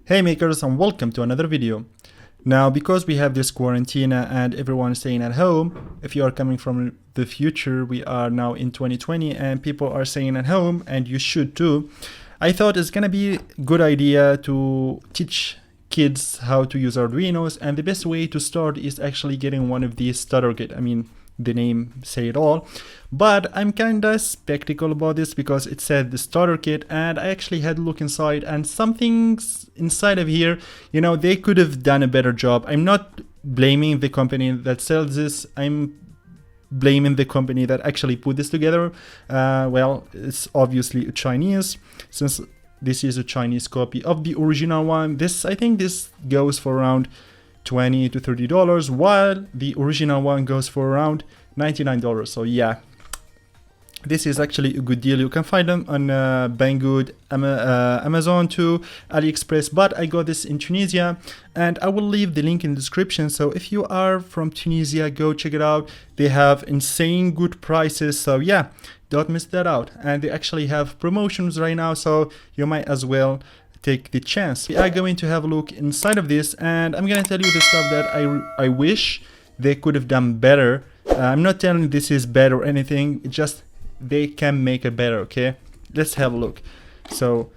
Hey makers, and welcome to another video. Now, because we have this quarantine and everyone is staying at home, if you are coming from the future, we are now in 2020 and people are staying at home, and you should too. I thought it's gonna be a good idea to teach kids how to use Arduinos, and the best way to start is actually getting one of these starter kit. I mean, the name say it all, but I'm kinda skeptical about this because it said the starter kit, and I actually had a look inside, and some things inside of here, they could have done a better job. I'm not blaming the company that sells this, I'm blaming the company that actually put this together. Well, it's obviously Chinese, since this is a Chinese copy of the original one. I think this goes for around $20 to $30, while the original one goes for around $99. So yeah, this is actually a good deal. You can find them on Banggood, Amazon too, Alixpress, but I got this in Tunisia, and I will leave the link in the description. So if you are from Tunisia, go check it out. They have insane good prices, so yeah, don't miss that out. And they actually have promotions right now, so you might as well take the chance. We are going to have a look inside of this, and I'm gonna tell you the stuff that I wish they could have done better. I'm not telling this is bad or anything, it's just they can make it better. Okay, let's have a look. So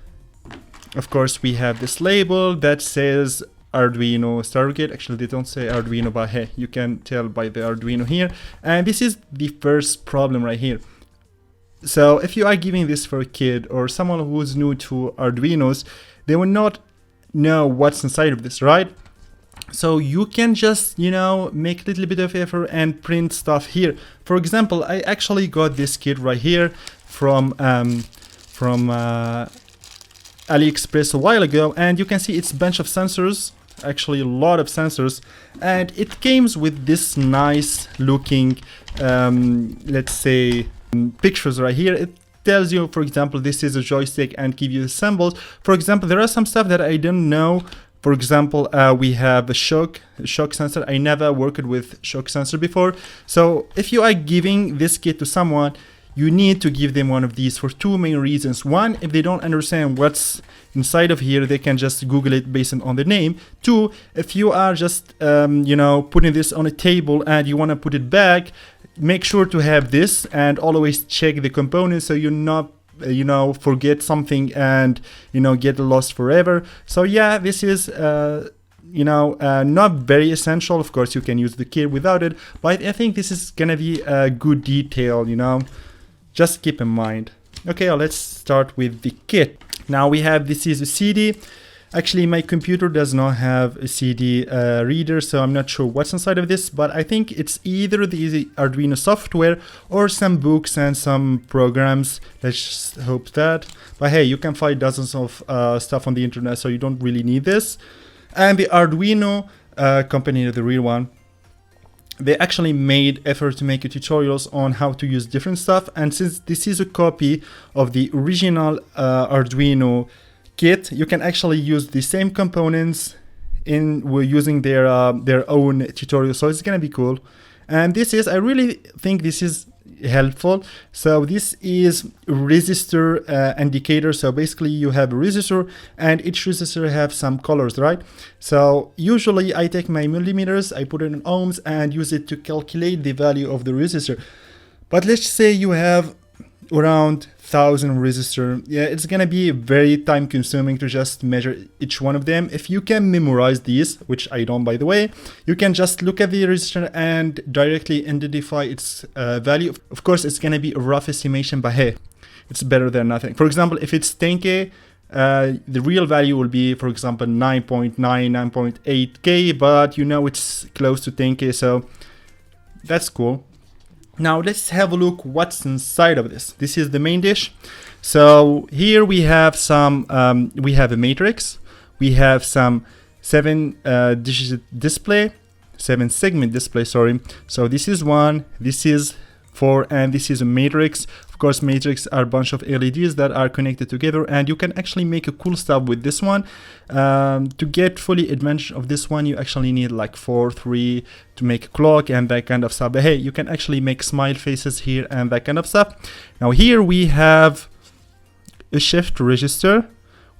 of course we have this label that says Arduino Starter Kit. Actually they don't say Arduino, but hey, you can tell by the Arduino here. And this is the first problem right here. So if you are giving this for a kid or someone who's new to Arduinos, they will not know what's inside of this, right? So you can just, make a little bit of effort and print stuff here. For example, I actually got this kit right here from Alixpress a while ago, and you can see it's a bunch of sensors, actually a lot of sensors, and it came with this nice looking, let's say, pictures right here. It tells you, for example, this is a joystick, and give you the symbols. For example, there are some stuff that I don't know. For example, we have a shock sensor. I never worked with shock sensor before. So if you are giving this kit to someone, you need to give them one of these for two main reasons. One, if they don't understand what's inside of here, they can just Google it based on the name. Two, if you are just putting this on a table and you want to put it back, make sure to have this and always check the components so you're not forget something and get lost forever. So yeah, this is not very essential. Of course you can use the kit without it, but I think this is gonna be a good detail, just keep in mind. Okay, let's start with the kit. Now we have, this is a CD. Actually, my computer does not have a CD reader, so I'm not sure what's inside of this, but I think it's either the Arduino software or some books and some programs. Let's just hope that. But hey, you can find dozens of stuff on the internet, so you don't really need this. And the Arduino company, the real one, they actually made effort to make tutorials on how to use different stuff. And since this is a copy of the original Arduino kit, you can actually use the same components we're using their own tutorial, so it's gonna be cool. And I really think this is helpful. So this is resistor indicator. So basically you have a resistor, and each resistor have some colors, right? So usually I take my millimeters, I put it in ohms and use it to calculate the value of the resistor. But let's say you have around 1,000 resistor. Yeah, it's gonna be very time consuming to just measure each one of them. If you can memorize these, which I don't by the way, you can just look at the resistor and directly identify its value. Of course it's gonna be a rough estimation, but hey, it's better than nothing. For example, if it's 10K, the real value will be, for example, 9.9, 9.8K, but it's close to 10K, so that's cool. Now let's have a look what's inside of this. This is the main dish. So here we have some, we have a matrix, we have some 7-segment display, sorry. So this is 1, this is 4, and this is a matrix. Of course, matrix are a bunch of LEDs that are connected together, and you can actually make a cool stuff with this one. To get fully advantage of this one, you actually need like 4, 3 to make a clock and that kind of stuff. But hey, you can actually make smile faces here and that kind of stuff. Now here we have a shift register.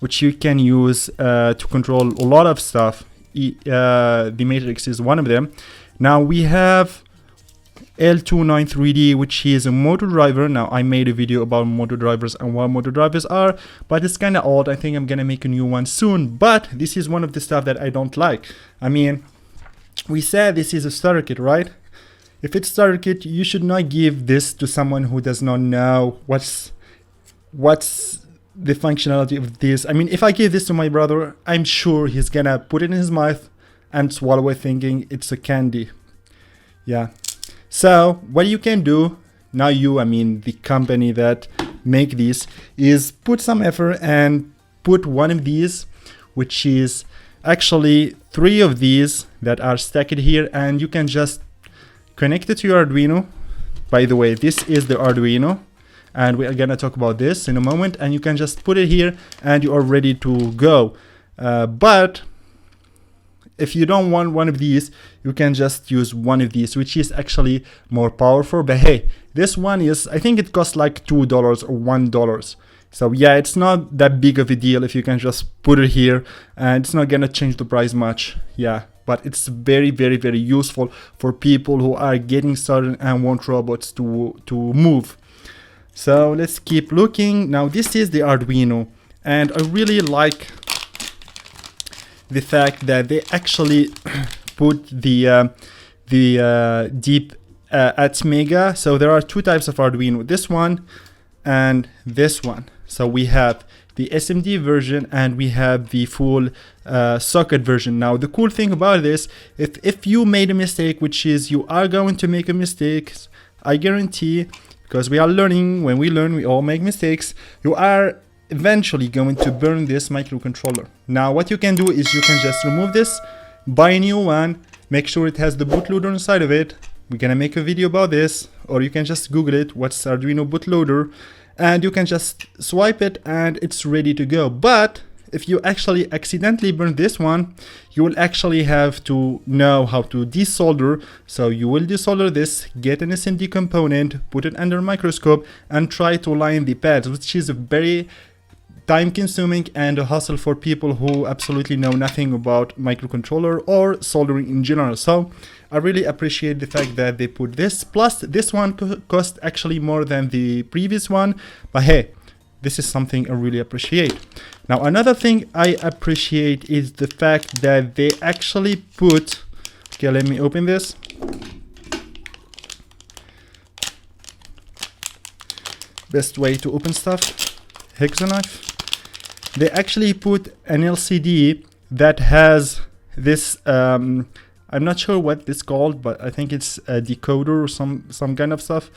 which you can use to control a lot of stuff. The matrix is one of them. Now we have L29 3D, which is a motor driver. Now I made a video about motor drivers and what motor drivers are, but it's kind of old. I think I'm gonna make a new one soon, but this is one of the stuff that I don't like. I mean, we said this is a starter kit, right? If it's starter kit, you should not give this to someone who does not know what's the functionality of this. I mean, if I give this to my brother, I'm sure he's gonna put it in his mouth and swallow it thinking it's a candy. Yeah. So what you can do, not you, I mean the company that make these, is put some effort and put one of these, which is actually 3 of these that are stacked here, and you can just connect it to your Arduino. By the way, this is the Arduino, and we are gonna talk about this in a moment, and you can just put it here and you are ready to go. But if you don't want one of these, you can just use one of these, which is actually more powerful. But hey, this one is, I think it costs like $2 or $1. So yeah, it's not that big of a deal if you can just put it here, and it's not gonna change the price much. Yeah, but it's very, very, very useful for people who are getting started and want robots to move. So let's keep looking. Now this is the Arduino, and I really like the fact that they actually put the deep at Mega. So there are 2 types of Arduino, this one and this one. So we have the SMD version and we have the full socket version. Now the cool thing about this, if you made a mistake, which is you are going to make a mistake, I guarantee, because we are learning, when we learn we all make mistakes, you are eventually going to burn this microcontroller. Now what you can do is you can just remove this, buy a new one, make sure it has the bootloader inside of it. We're gonna make a video about this, or you can just Google it, what's Arduino bootloader, and you can just swipe it and it's ready to go. But if you actually accidentally burn this one, you will actually have to know how to desolder. So you will desolder this, get an SMD component, put it under a microscope and try to line the pads, which is a very time consuming and a hassle for people who absolutely know nothing about microcontroller or soldering in general. So I really appreciate the fact that they put this, plus this one cost actually more than the previous one, but hey, this is something I really appreciate. Now another thing I appreciate is the fact that they actually put, okay, let me open this. Best way to open stuff, hex knife. They actually put an LCD that has this, I'm not sure what this called, but I think it's a decoder or some kind of stuff.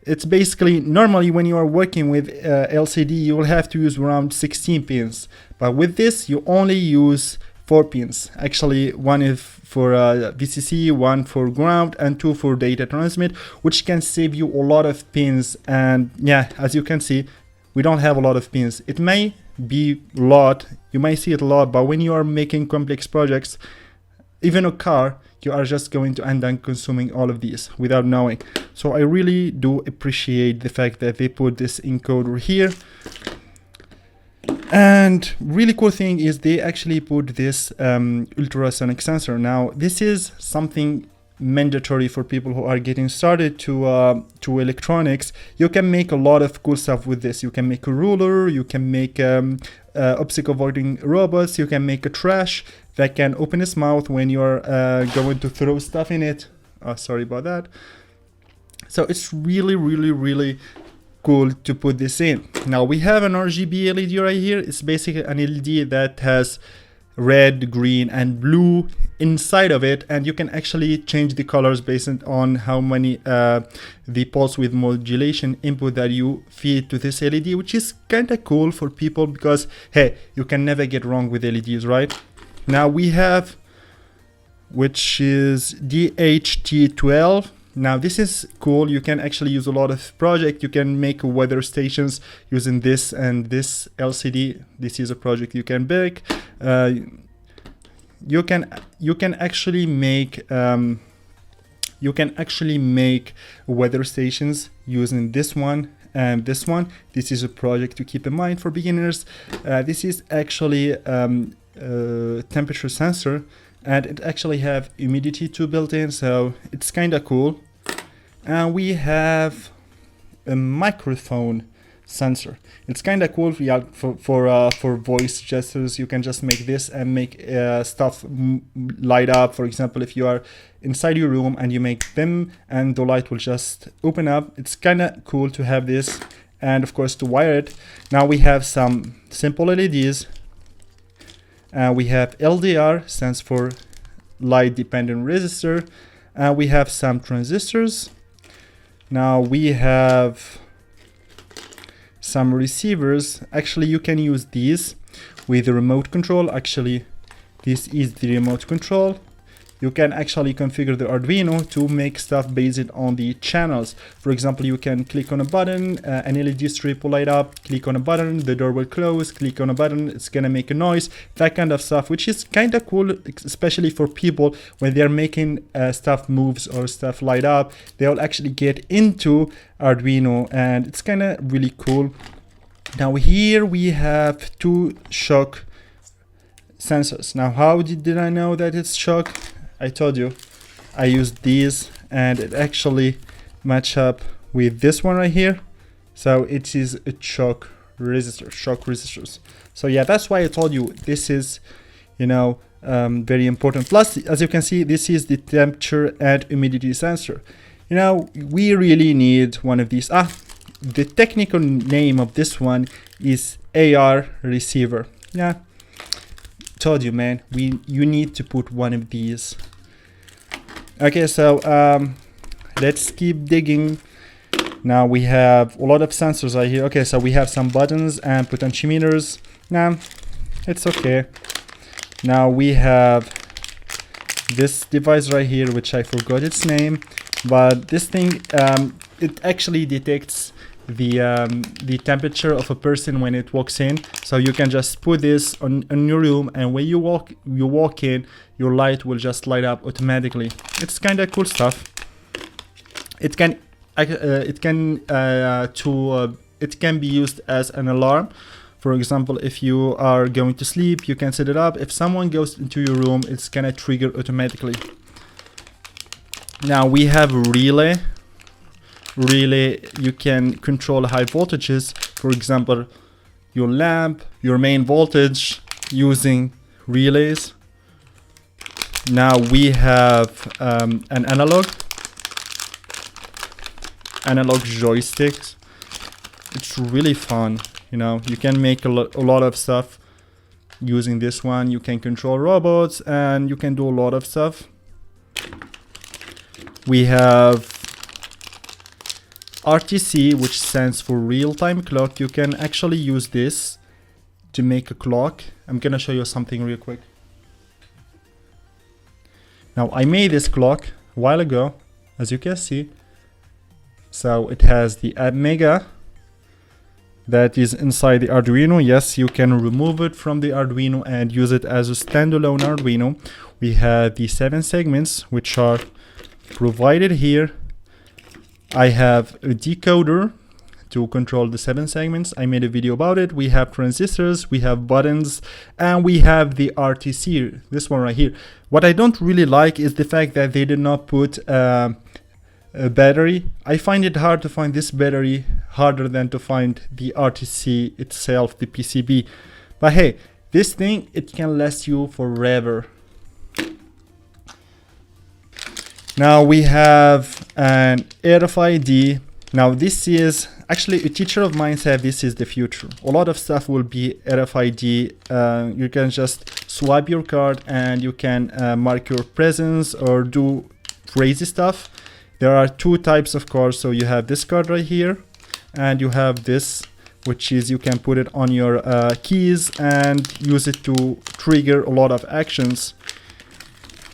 It's basically, normally when you are working with LCD, you will have to use around 16 pins. But with this, you only use 4 pins. Actually, one is for VCC, one for ground, and 2 for data transmit, which can save you a lot of pins. And yeah, as you can see, we don't have a lot of pins. It may be a lot, you might see it a lot, but when you are making complex projects, even a car, you are just going to end up consuming all of these without knowing. So I really do appreciate the fact that they put this encoder here. And really cool thing is they actually put this ultrasonic sensor. Now this is something mandatory for people who are getting started to electronics. You can make a lot of cool stuff with this. You can make a ruler, you can make obstacle avoiding robots, you can make a trash that can open its mouth when you're going to throw stuff in it. Sorry about that. So it's really cool to put this in. Now we have an RGB LED right here. It's basically an LED that has red, green and blue inside of it, and you can actually change the colors based on how many the pulse width modulation input that you feed to this LED, which is kind of cool for people because hey, you can never get wrong with LEDs, right? Now we have, which is DHT12. Now this is cool. You can actually use a lot of project. You can make weather stations using this and this LCD. This is a project you can make. You can actually make weather stations using this one and this one. This is a project to keep in mind for beginners. This is actually a temperature sensor, and it actually have humidity too built in, so it's kind of cool. And we have a microphone sensor. It's kind of cool, yeah, for voice gestures. You can just make this and make stuff light up. For example, if you are inside your room and you make them and the light will just open up, it's kind of cool to have this, and of course to wire it. Now we have some simple LEDs. We have LDR, stands for light dependent resistor. We have some transistors. Now we have some receivers. Actually, you can use these with the remote control. Actually, this is the remote control. You can actually configure the Arduino to make stuff based on the channels. For example, you can click on a button, an LED strip will light up, click on a button, the door will close, click on a button, it's gonna make a noise, that kind of stuff, which is kind of cool, especially for people when they're making stuff moves or stuff light up. They'll actually get into Arduino, and it's kind of really cool. Now here we have two shock sensors. Now how did I know that it's shock? I told you, I used these and it actually match up with this one right here. So it is a shock resistors. So yeah, that's why I told you this is, you know, very important. Plus, as you can see, this is the temperature and humidity sensor. You know, we really need one of these. The technical name of this one is AR receiver. Yeah. Told you, man, you need to put one of these. Okay, so let's keep digging. Now we have a lot of sensors right here. Okay, so we have some buttons and potentiometers. Nah, it's okay. Now we have this device right here, which I forgot its name, but this thing it actually detects the temperature of a person when it walks in. So you can just put this on your room, and when you walk in, your light will just light up automatically. It's kind of cool stuff. It can be used as an alarm. For example, if you are going to sleep, you can set it up. If someone goes into your room, it's gonna trigger automatically. Now we have relay. You can control high voltages. For example, your lamp, your main voltage, using relays. Now we have an analog joysticks. It's really fun. You know, you can make a lot of stuff using this one. You can control robots and you can do a lot of stuff. We have RTC, which stands for real-time clock. You can actually use this to make a clock. I'm gonna show you something real quick. Now I made this clock a while ago, as you can see. So it has the Mega that is inside the Arduino. Yes, you can remove it from the Arduino and use it as a standalone Arduino. We have the 7 segments, which are provided here. I have a decoder to control the 7 segments. I made a video about it. We have transistors, we have buttons, and we have the RTC, this one right here. What I don't really like is the fact that they did not put a battery. I find it hard to find this battery, harder than to find the RTC itself, the PCB. But hey, this thing, it can last you forever. Now we have an RFID. Now this is actually, a teacher of mine said this is the future. A lot of stuff will be RFID. You can just swipe your card and you can mark your presence or do crazy stuff. There are 2 types of cards. So you have this card right here, and you have this, which is you can put it on your keys and use it to trigger a lot of actions.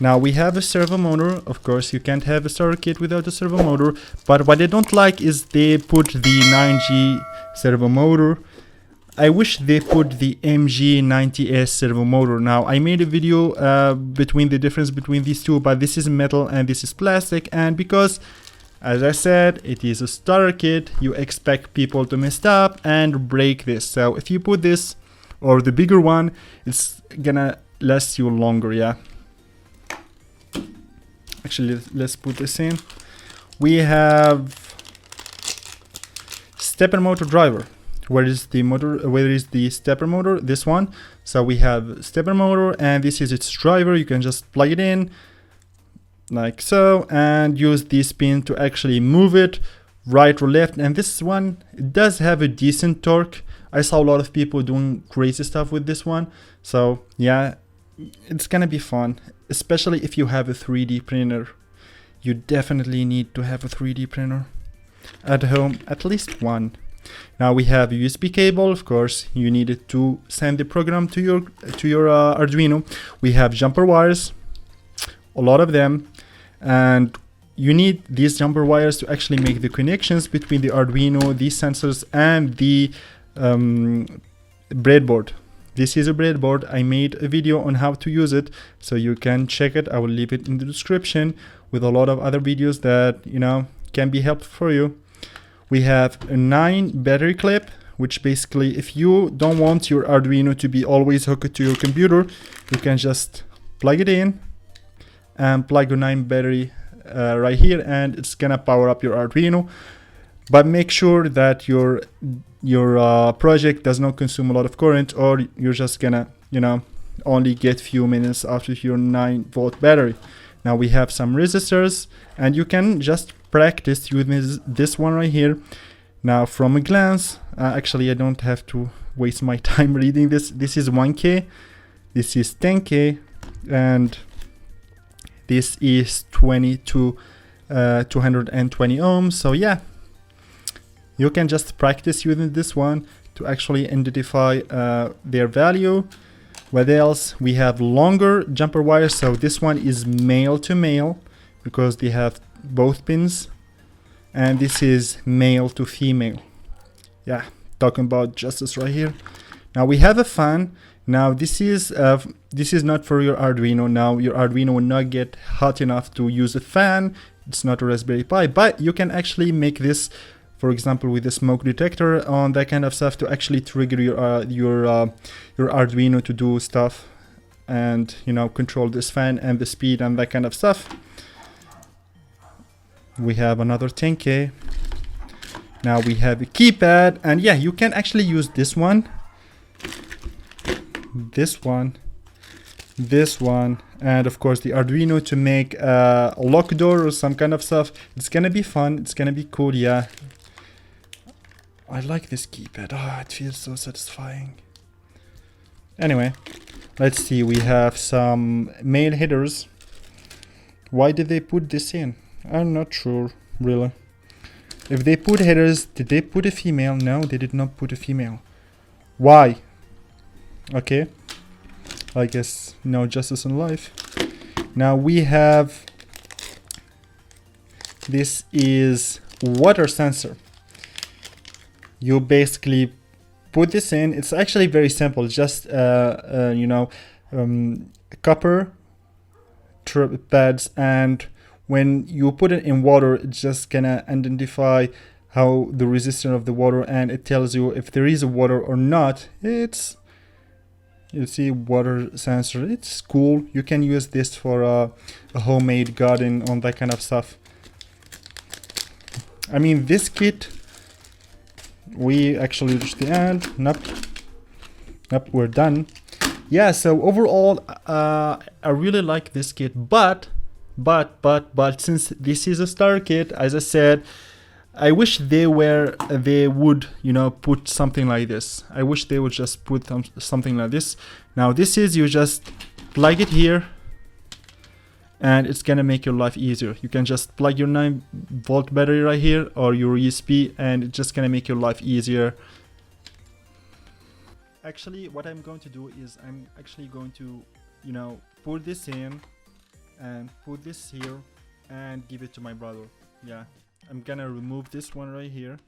Now we have a servo motor. Of course, you can't have a starter kit without a servo motor, but what I don't like is they put the 9G servo motor. I wish they put the MG90S servo motor. Now I made a video between the difference between these two, but this is metal and this is plastic, and because As I said, it is a starter kit. You expect people to mess up and break this. So if you put this or the bigger one, it's gonna last you longer, yeah. Actually, let's put this in. We have stepper motor driver. Where is the motor? Where is the stepper motor? This one. So we have stepper motor, and this is its driver. You can just plug it in like so and use this pin to actually move it right or left. And this one, it does have a decent torque. I saw a lot of people doing crazy stuff with this one. So yeah, it's gonna be fun, especially if you have a 3D printer. You definitely need to have a 3D printer at home, at least one. Now we have a USB cable. Of course, you need it to send the program to your Arduino. We have jumper wires, a lot of them, and you need these jumper wires to actually make the connections between the Arduino, these sensors, and the breadboard. This is a breadboard. I made a video on how to use it, so you can check it. I will leave it in the description with a lot of other videos that, you know, can be helpful for you. We have a 9 battery clip, which basically, if you don't want your Arduino to be always hooked to your computer, you can just plug it in and plug a 9 battery right here, and it's gonna power up your Arduino. But make sure that your project does not consume a lot of current, or you're just gonna, you know, only get few minutes after your 9-volt battery. Now we have some resistors, and you can just practice using this one right here. Now from a glance, actually I don't have to waste my time reading this. This is 1K, this is 10K, and this is 220 ohms. So yeah, you can just practice using this one to actually identify their value. What else? We have longer jumper wires. So this one is male to male because they have both pins, and this is male to female. Yeah, talking about justice right here. Now we have a fan. Now this is not for your Arduino. Now your Arduino will not get hot enough to use a fan. It's not a Raspberry Pi, but you can actually make this, for example, with a smoke detector on that kind of stuff, to actually trigger your Arduino to do stuff, and, you know, control this fan and the speed and that kind of stuff. We have another 10K. Now we have a keypad, and yeah, you can actually use this one, this one, and of course the Arduino to make a lock door or some kind of stuff. It's gonna be fun. It's gonna be cool. Yeah, I like this keypad. Oh, it feels so satisfying. Anyway, let's see. We have some male headers. Why did they put this in? I'm not sure, really. If they put headers, did they put a female? No, they did not put a female. Why? Okay, I guess no justice in life. Now we have, this is water sensor. You basically put this in. It's actually very simple. Just you know, copper pads, and when you put it in water, it's just gonna identify how the resistance of the water, and it tells you if there is a water or not. It's, you see, water sensor. It's cool. You can use this for a homemade garden, on that kind of stuff. I mean, this kit, we actually reached the end. Nope, we're done. Yeah, so overall, I really like this kit, but since this is a starter kit, as I said, I wish they would, you know, put something like this. I wish they would just put something like this. Now this is, you just plug it here, and it's gonna make your life easier. You can just plug your 9-volt battery right here, or your USB, and it's just gonna make your life easier. Actually, what I'm going to do is I'm actually going to, you know, put this in and put this here and give it to my brother. Yeah, I'm gonna remove this one right here,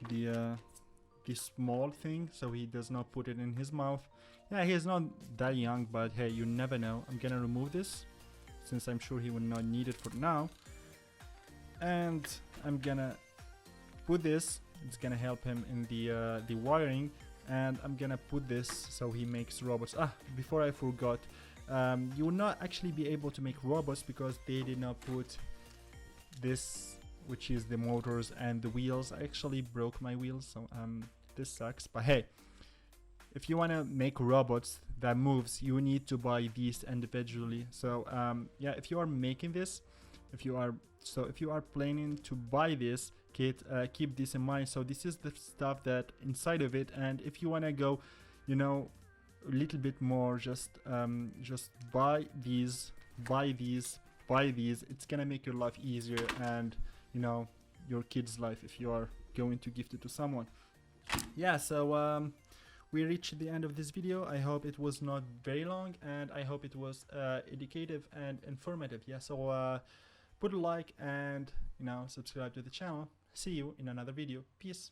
the small thing, so he does not put it in his mouth. Yeah, he's not that young, but hey, you never know. I'm gonna remove this since I'm sure he will not need it for now. and I'm gonna put this. It's gonna help him in the wiring, and I'm gonna put this so he makes robots. Before I forgot, you will not actually be able to make robots because they did not put this, which is the motors and the wheels. I actually broke my wheels, so this sucks, but hey, if you want to make robots that moves, you need to buy these individually. So yeah, if you are making this, if you are planning to buy this kit, keep this in mind. So this is the stuff that inside of it, and if you want to go, you know, a little bit more, just buy these. It's gonna make your life easier, and you know, your kid's life if you are going to gift it to someone. Yeah, so we reached the end of this video. I hope it was not very long, and I hope it was educative and informative. Yeah, so put a like and, you know, subscribe to the channel. See you in another video. Peace.